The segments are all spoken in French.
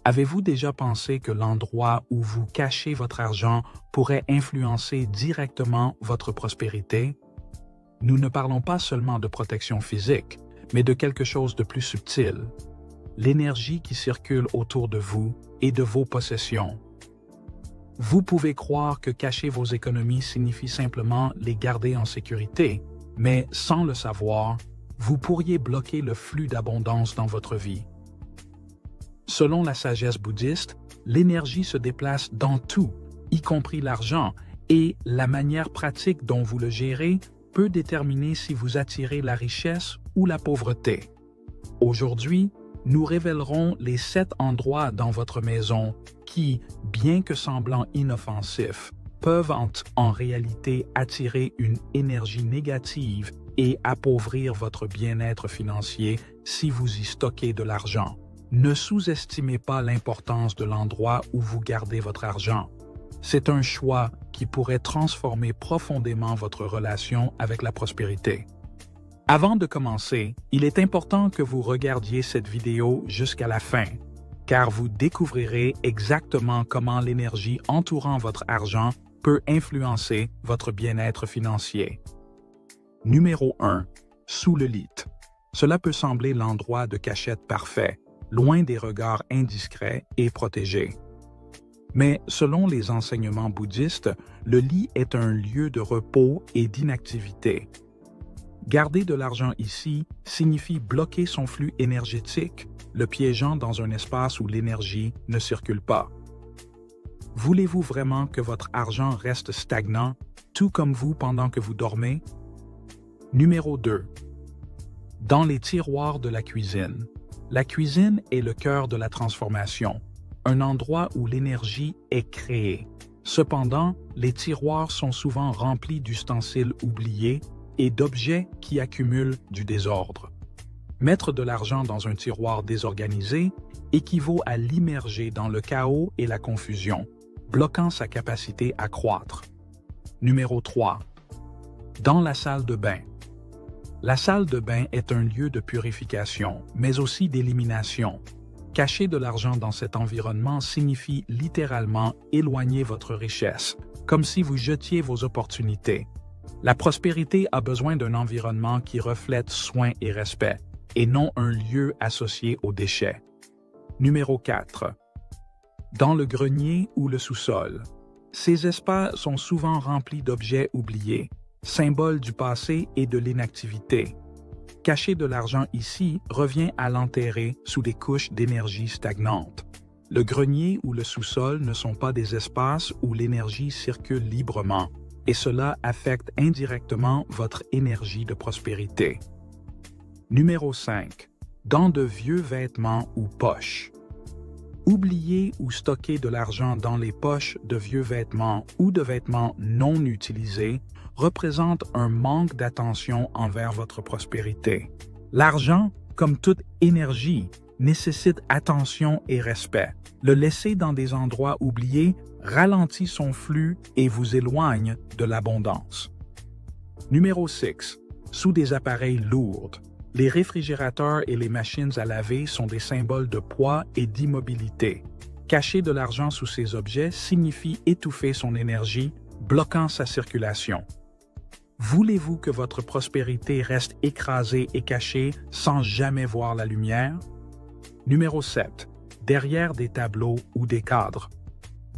Avez-vous déjà pensé que l'endroit où vous cachez votre argent pourrait influencer directement votre prospérité? Nous ne parlons pas seulement de protection physique, mais de quelque chose de plus subtil. L'énergie qui circule autour de vous et de vos possessions. Vous pouvez croire que cacher vos économies signifie simplement les garder en sécurité, mais sans le savoir, vous pourriez bloquer le flux d'abondance dans votre vie. Selon la sagesse bouddhiste, l'énergie se déplace dans tout, y compris l'argent, et la manière pratique dont vous le gérez peut déterminer si vous attirez la richesse ou la pauvreté. Aujourd'hui, nous révélerons les 7 endroits dans votre maison qui, bien que semblant inoffensifs, peuvent en réalité attirer une énergie négative et appauvrir votre bien-être financier si vous y stockez de l'argent. Ne sous-estimez pas l'importance de l'endroit où vous gardez votre argent. C'est un choix qui pourrait transformer profondément votre relation avec la prospérité. Avant de commencer, il est important que vous regardiez cette vidéo jusqu'à la fin, car vous découvrirez exactement comment l'énergie entourant votre argent peut influencer votre bien-être financier. Numéro 1. Sous le lit. Cela peut sembler l'endroit de cachette parfait, loin des regards indiscrets et protégés. Mais selon les enseignements bouddhistes, le lit est un lieu de repos et d'inactivité. Garder de l'argent ici signifie bloquer son flux énergétique, le piégeant dans un espace où l'énergie ne circule pas. Voulez-vous vraiment que votre argent reste stagnant, tout comme vous pendant que vous dormez? Numéro 2. Dans les tiroirs de la cuisine. La cuisine est le cœur de la transformation, un endroit où l'énergie est créée. Cependant, les tiroirs sont souvent remplis d'ustensiles oubliés et d'objets qui accumulent du désordre. Mettre de l'argent dans un tiroir désorganisé équivaut à l'immerger dans le chaos et la confusion, bloquant sa capacité à croître. Numéro 3. Dans la salle de bain. La salle de bain est un lieu de purification, mais aussi d'élimination. Cacher de l'argent dans cet environnement signifie littéralement éloigner votre richesse, comme si vous jetiez vos opportunités. La prospérité a besoin d'un environnement qui reflète soin et respect, et non un lieu associé aux déchets. Numéro 4. Dans le grenier ou le sous-sol. Ces espaces sont souvent remplis d'objets oubliés, symboles du passé et de l'inactivité. Cacher de l'argent ici revient à l'enterrer sous des couches d'énergie stagnante. Le grenier ou le sous-sol ne sont pas des espaces où l'énergie circule librement, et cela affecte indirectement votre énergie de prospérité. Numéro 5. Dans de vieux vêtements ou poches. Oublier ou stocker de l'argent dans les poches de vieux vêtements ou de vêtements non utilisés représente un manque d'attention envers votre prospérité. L'argent, comme toute énergie, nécessite attention et respect. Le laisser dans des endroits oubliés ralentit son flux et vous éloigne de l'abondance. Numéro 6. Sous des appareils lourds. Les réfrigérateurs et les machines à laver sont des symboles de poids et d'immobilité. Cacher de l'argent sous ces objets signifie étouffer son énergie, bloquant sa circulation. Voulez-vous que votre prospérité reste écrasée et cachée sans jamais voir la lumière? Numéro 7. Derrière des tableaux ou des cadres.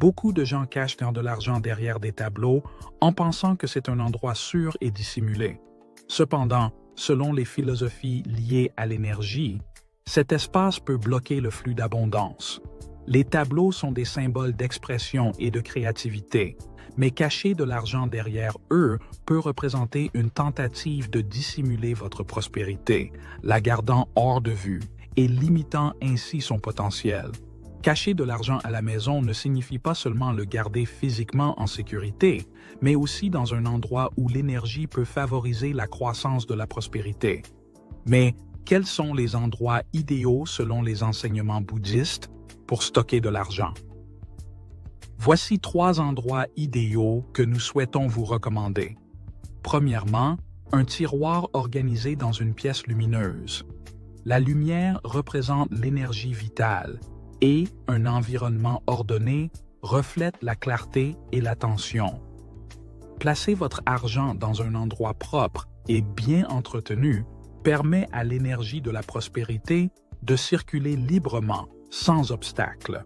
Beaucoup de gens cachent de l'argent derrière des tableaux en pensant que c'est un endroit sûr et dissimulé. Cependant, selon les philosophies liées à l'énergie, cet espace peut bloquer le flux d'abondance. Les tableaux sont des symboles d'expression et de créativité, mais cacher de l'argent derrière eux peut représenter une tentative de dissimuler votre prospérité, la gardant hors de vue et limitant ainsi son potentiel. Cacher de l'argent à la maison ne signifie pas seulement le garder physiquement en sécurité, mais aussi dans un endroit où l'énergie peut favoriser la croissance de la prospérité. Mais quels sont les endroits idéaux selon les enseignements bouddhistes pour stocker de l'argent? Voici 3 endroits idéaux que nous souhaitons vous recommander. Premièrement, un tiroir organisé dans une pièce lumineuse. La lumière représente l'énergie vitale, et un environnement ordonné reflètent la clarté et l'attention. Placer votre argent dans un endroit propre et bien entretenu permet à l'énergie de la prospérité de circuler librement, sans obstacle.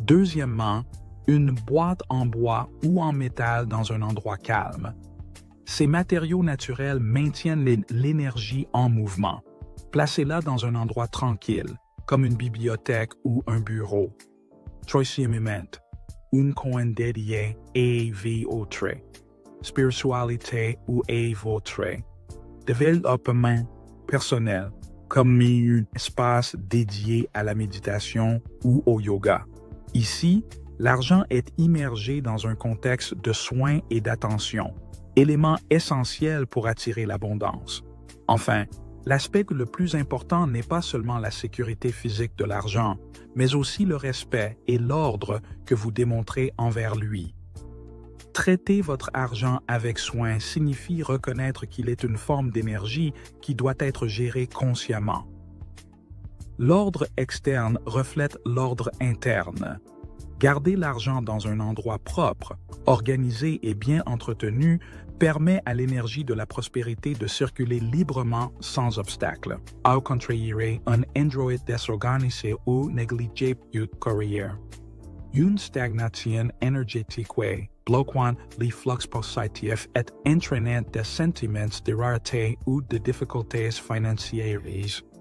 Deuxièmement, une boîte en bois ou en métal dans un endroit calme. Ces matériaux naturels maintiennent l'énergie en mouvement. Placez-la dans un endroit tranquille, comme une bibliothèque ou un bureau. Troisièmement, un coin dédié à votre spiritualité ou à votre développement personnel, comme un espace dédié à la méditation ou au yoga. Ici, l'argent est immergé dans un contexte de soins et d'attention, élément essentiel pour attirer l'abondance. Enfin, l'aspect le plus important n'est pas seulement la sécurité physique de l'argent, mais aussi le respect et l'ordre que vous démontrez envers lui. Traiter votre argent avec soin signifie reconnaître qu'il est une forme d'énergie qui doit être gérée consciemment. L'ordre externe reflète l'ordre interne. Garder l'argent dans un endroit propre, organisé et bien entretenu permet à l'énergie de la prospérité de circuler librement sans obstacle. Au contraire, un endroit désorganisé ou négligé peut courir. Une stagnation énergétique bloquant les flux positifs et entraînant des sentiments de rareté ou de difficultés financières.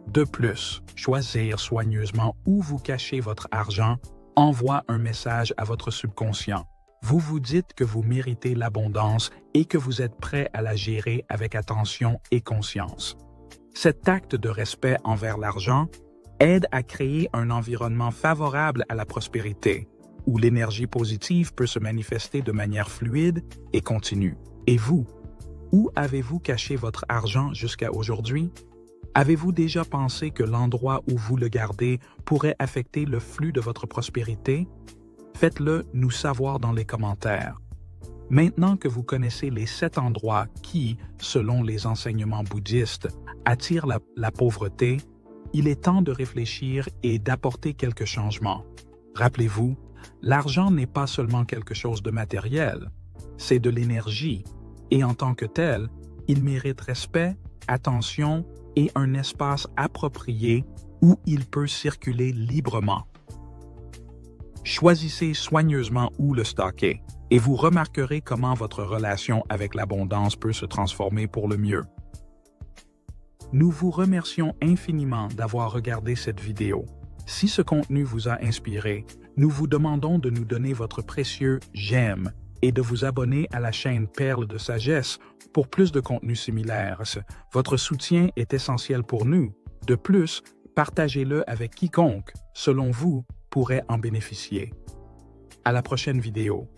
De plus, choisir soigneusement où vous cachez votre argent envoie un message à votre subconscient. Vous vous dites que vous méritez l'abondance et que vous êtes prêt à la gérer avec attention et conscience. Cet acte de respect envers l'argent aide à créer un environnement favorable à la prospérité, où l'énergie positive peut se manifester de manière fluide et continue. Et vous, où avez-vous caché votre argent jusqu'à aujourd'hui? Avez-vous déjà pensé que l'endroit où vous le gardez pourrait affecter le flux de votre prospérité? Faites-le nous savoir dans les commentaires. Maintenant que vous connaissez les 7 endroits qui, selon les enseignements bouddhistes, attirent la pauvreté, il est temps de réfléchir et d'apporter quelques changements. Rappelez-vous, l'argent n'est pas seulement quelque chose de matériel, c'est de l'énergie, et en tant que tel, il mérite respect, attention et un espace approprié où il peut circuler librement. Choisissez soigneusement où le stocker, et vous remarquerez comment votre relation avec l'abondance peut se transformer pour le mieux. Nous vous remercions infiniment d'avoir regardé cette vidéo. Si ce contenu vous a inspiré, nous vous demandons de nous donner votre précieux j'aime et de vous abonner à la chaîne Perles de Sagesse pour plus de contenus similaires. Votre soutien est essentiel pour nous. De plus, partagez-le avec quiconque, selon vous, pourrait en bénéficier. À la prochaine vidéo.